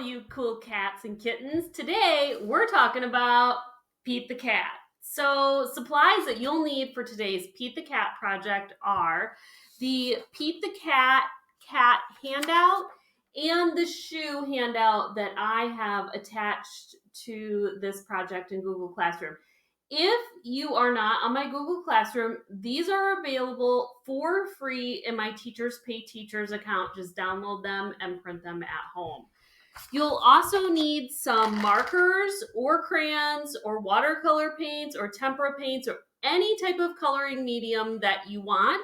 you cool cats and kittens. Today, we're talking about Pete the Cat. So, supplies that you'll need for today's Pete the Cat project are the Pete the cat handout and the shoe handout that I have attached to this project in Google Classroom. If you are not on my Google Classroom, these are available for free in my Teachers Pay Teachers account. Just download them and print them at home. You'll also need some markers or crayons or watercolor paints or tempera paints or any type of coloring medium that you want.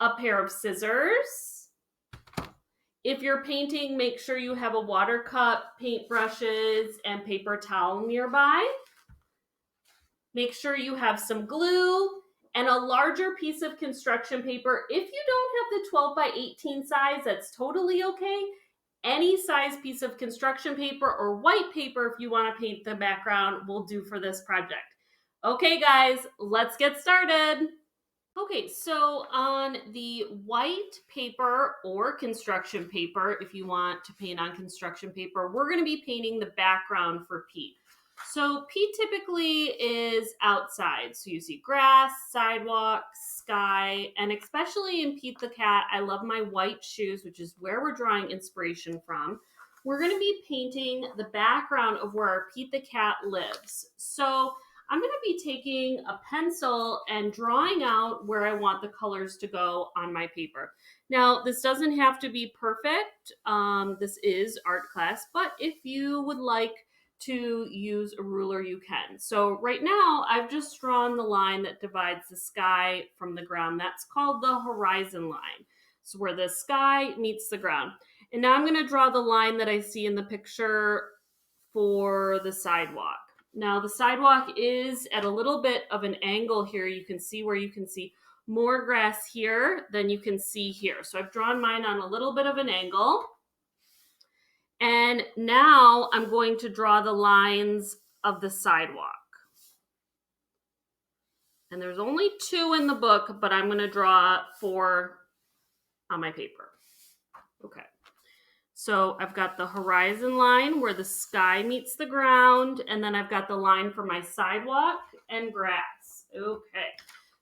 A pair of scissors. If you're painting, make sure you have a water cup, paintbrushes, and paper towel nearby. Make sure you have some glue and a larger piece of construction paper. If you don't have the 12 by 18 size, that's totally okay. Any size piece of construction paper or white paper, if you want to paint the background, will do for this project. Okay, guys, let's get started. Okay, so on the white paper or construction paper, if you want to paint on construction paper, we're going to be painting the background for Pete. So Pete typically is outside. So you see grass, sidewalk, sky, and especially in Pete the Cat, I love my white shoes, which is where we're drawing inspiration from. We're going to be painting the background of where our Pete the Cat lives. So I'm going to be taking a pencil and drawing out where I want the colors to go on my paper. Now, this doesn't have to be perfect. This is art class, but if you would like to use a ruler, you can. So right now, I've just drawn the line that divides the sky from the ground. That's called the horizon line. So where the sky meets the ground. And now I'm going to draw the line that I see in the picture for the sidewalk. Now the sidewalk is at a little bit of an angle here. You can see where you can see more grass here than you can see here. So I've drawn mine on a little bit of an angle. And now I'm going to draw the lines of the sidewalk. And there's only 2 in the book, but I'm going to draw 4 on my paper. Okay. So I've got the horizon line where the sky meets the ground, and then I've got the line for my sidewalk and grass. Okay.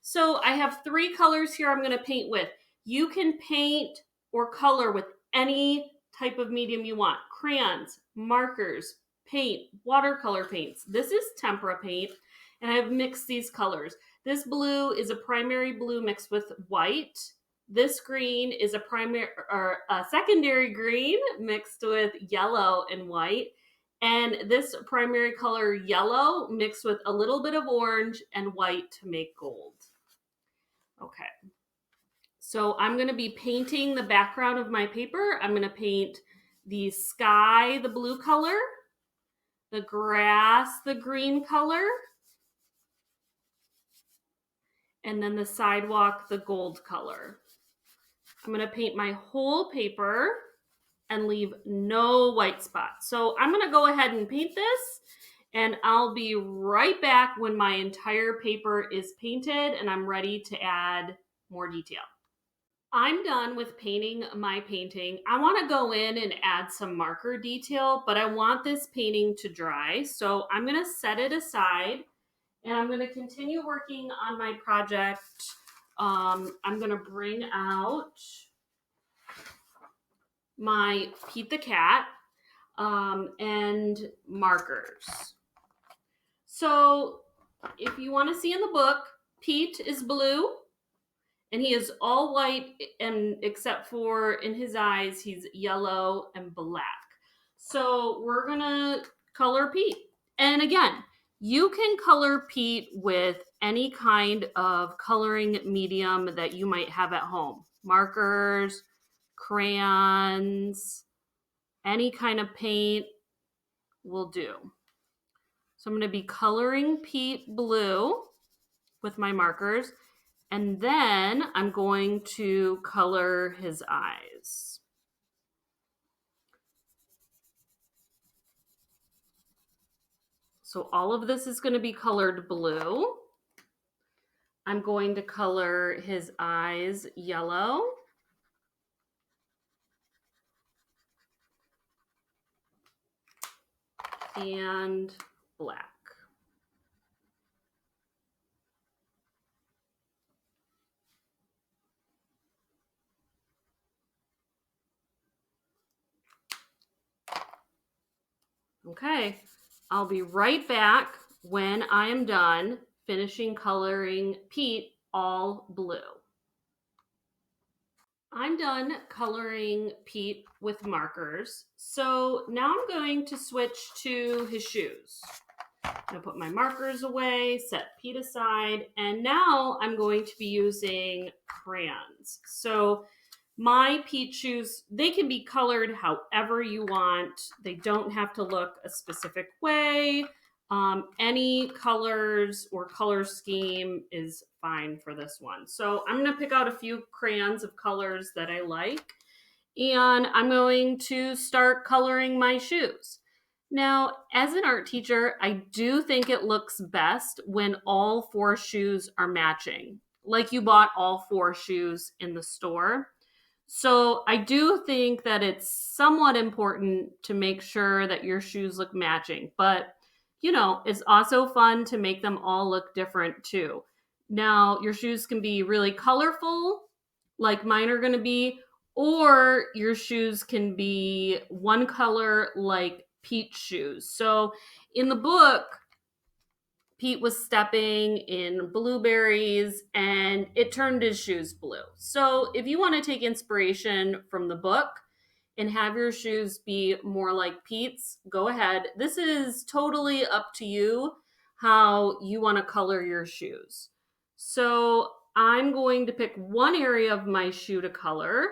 So I have 3 colors here I'm going to paint with. You can paint or color with any type of medium you want. Crayons, markers, paint, watercolor paints. This is tempera paint, and I've mixed these colors. This blue is a primary blue mixed with white. This green is a secondary green mixed with yellow and white. And this primary color yellow mixed with a little bit of orange and white to make gold. Okay. So I'm going to be painting the background of my paper. I'm going to paint the sky, the blue color, the grass, the green color, and then the sidewalk, the gold color. I'm going to paint my whole paper and leave no white spots. So I'm going to go ahead and paint this, and I'll be right back when my entire paper is painted and I'm ready to add more detail. I'm done with painting my painting. I want to go in and add some marker detail, but I want this painting to dry. So I'm going to set it aside and I'm going to continue working on my project. I'm going to bring out my Pete the Cat and markers. So if you want to see in the book, Pete is blue and he is all white, and except for in his eyes, he's yellow and black. So we're going to color Pete. And again, you can color Pete with any kind of coloring medium that you might have at home. Markers, crayons, any kind of paint will do. So I'm going to be coloring Pete blue with my markers, and then I'm going to color his eyes. So all of this is going to be colored blue. I'm going to color his eyes yellow. and black. Okay, I'll be right back when I am done finishing coloring Pete all blue. I'm done coloring Pete with markers. So now I'm going to switch to his shoes. I'm going to put my markers away, set Pete aside, and now I'm going to be using crayons. So my Pete shoes, they can be colored however you want. They don't have to look a specific way. Any colors or color scheme is fine for this one. So I'm going to pick out a few crayons of colors that I like, and I'm going to start coloring my shoes. Now, as an art teacher, I do think it looks best when all four shoes are matching, like you bought all four shoes in the store. So I do think that it's somewhat important to make sure that your shoes look matching, but it's also fun to make them all look different too. Now, your shoes can be really colorful, like mine are going to be, or your shoes can be one color, like Pete's shoes. So in the book, Pete was stepping in blueberries and it turned his shoes blue. So, if you want to take inspiration from the book and have your shoes be more like Pete's, go ahead. This is totally up to you how you want to color your shoes. So, I'm going to pick one area of my shoe to color,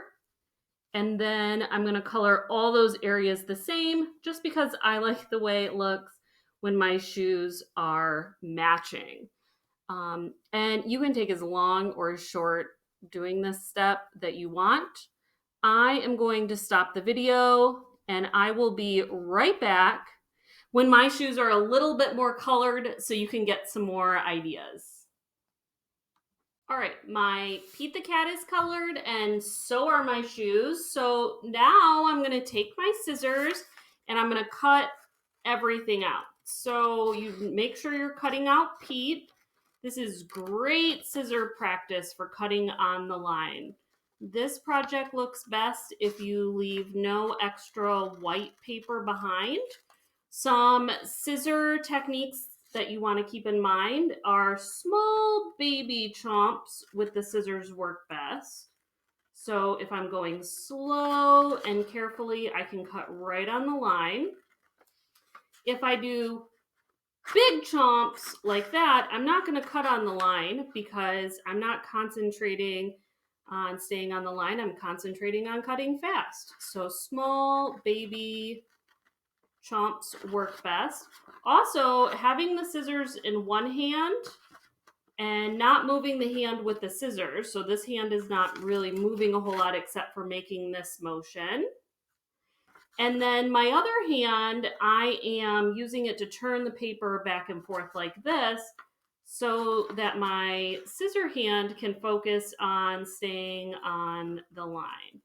and then I'm going to color all those areas the same just because I like the way it looks when my shoes are matching. And you can take as long or as short doing this step that you want. I am going to stop the video and I will be right back when my shoes are a little bit more colored so you can get some more ideas. All right, my Pete the Cat is colored and so are my shoes. So now I'm going to take my scissors and I'm going to cut everything out. So you make sure you're cutting out Pete. This is great scissor practice for cutting on the line. This project looks best if you leave no extra white paper behind. Some scissor techniques that you want to keep in mind are small baby chomps with the scissors work best. So if I'm going slow and carefully, I can cut right on the line. If I do big chomps like that, I'm not going to cut on the line because I'm not concentrating on staying on the line. I'm concentrating on cutting fast. So small baby chomps work best. Also, having the scissors in one hand and not moving the hand with the scissors. So this hand is not really moving a whole lot except for making this motion. And then my other hand, I am using it to turn the paper back and forth like this so that my scissor hand can focus on staying on the line.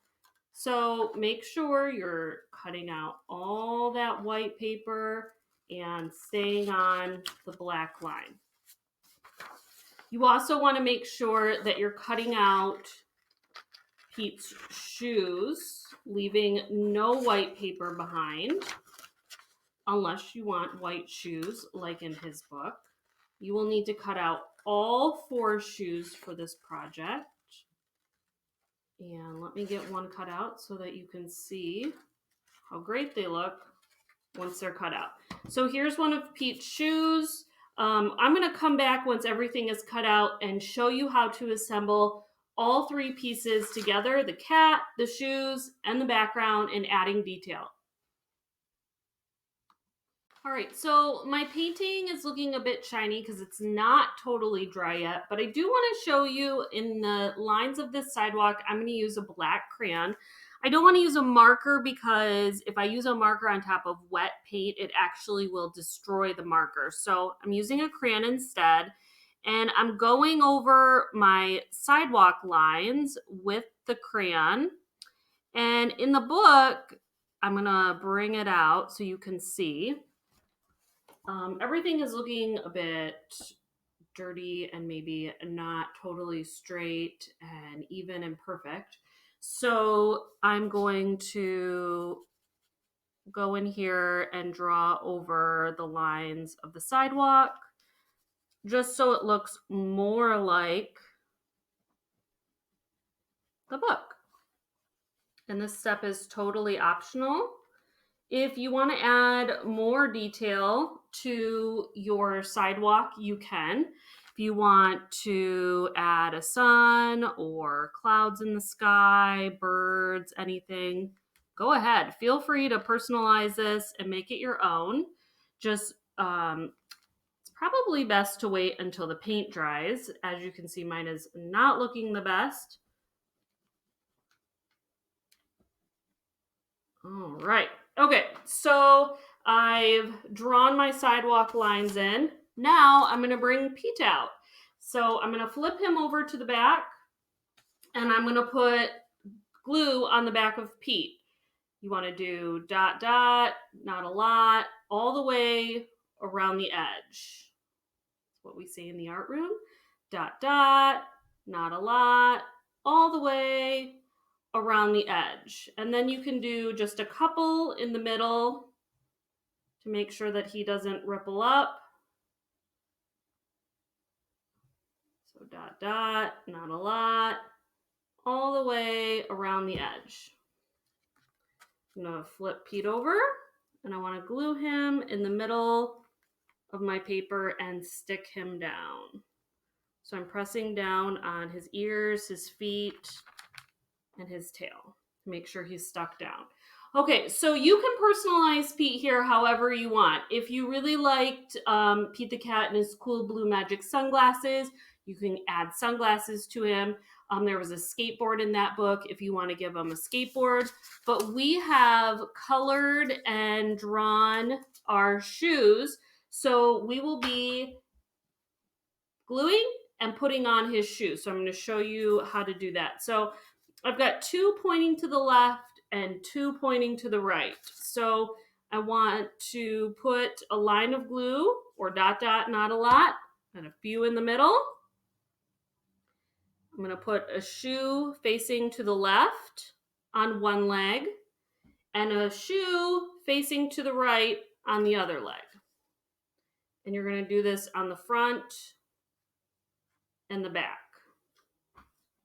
So make sure you're cutting out all that white paper and staying on the black line. You also want to make sure that you're cutting out Pete's shoes, leaving no white paper behind, unless you want white shoes like in his book. You will need to cut out all four shoes for this project. And let me get one cut out so that you can see how great they look once they're cut out. So here's one of Pete's shoes. I'm going to come back once everything is cut out and show you how to assemble all three pieces together, the cat, the shoes, and the background, and adding detail. All right, so my painting is looking a bit shiny because it's not totally dry yet, but I do want to show you in the lines of this sidewalk, I'm going to use a black crayon. I don't want to use a marker because if I use a marker on top of wet paint, it actually will destroy the marker. So I'm using a crayon instead, and I'm going over my sidewalk lines with the crayon. And in the book, I'm going to bring it out so you can see. Everything is looking a bit dirty and maybe not totally straight and even and perfect. So I'm going to go in here and draw over the lines of the sidewalk just so it looks more like the book. And this step is totally optional. If you want to add more detail to your sidewalk, you can. If you want to add a sun or clouds in the sky, birds, anything, go ahead. Feel free to personalize this and make it your own. Just it's probably best to wait until the paint dries. As you can see, mine is not looking the best. All right. Okay, so I've drawn my sidewalk lines in. Now I'm going to bring Pete out. So I'm going to flip him over to the back, and I'm going to put glue on the back of Pete. You want to do dot, dot, not a lot, all the way around the edge. That's what we say in the art room. Dot, dot, not a lot, all the way around the edge. And then you can do just a couple in the middle to make sure that he doesn't ripple up. So dot, dot, not a lot, all the way around the edge. I'm going to flip Pete over, and I want to glue him in the middle of my paper and stick him down. So I'm pressing down on his ears, his feet, and his tail to make sure he's stuck down. Okay, so you can personalize Pete here however you want. If you really liked Pete the Cat and his cool blue magic sunglasses, you can add sunglasses to him. There was a skateboard in that book if you want to give him a skateboard. But we have colored and drawn our shoes. So we will be gluing and putting on his shoes. So I'm going to show you how to do that. So I've got 2 pointing to the left and 2 pointing to the right. So I want to put a line of glue or dot, dot, not a lot, and a few in the middle. I'm going to put a shoe facing to the left on one leg and a shoe facing to the right on the other leg. And you're going to do this on the front and the back.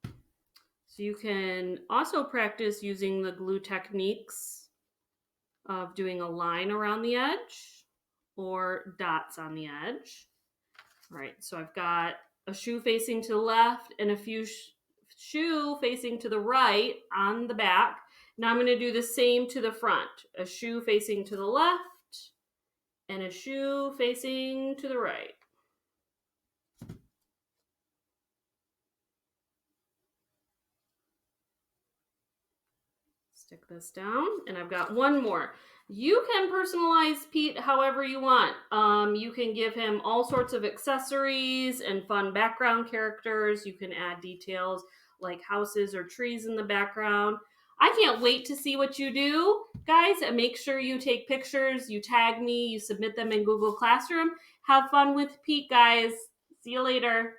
So you can also practice using the glue techniques of doing a line around the edge or dots on the edge. All right, so I've got a shoe facing to the left and a few shoe facing to the right on the back. Now I'm going to do the same to the front. A shoe facing to the left and a shoe facing to the right. Stick this down, and I've got one more. You can personalize Pete however you want. You can give him all sorts of accessories and fun background characters. You can add details like houses or trees in the background. I can't wait to see what you do, guys, and make sure you take pictures, you tag me, you submit them in Google Classroom. Have fun with Pete, guys. See you later.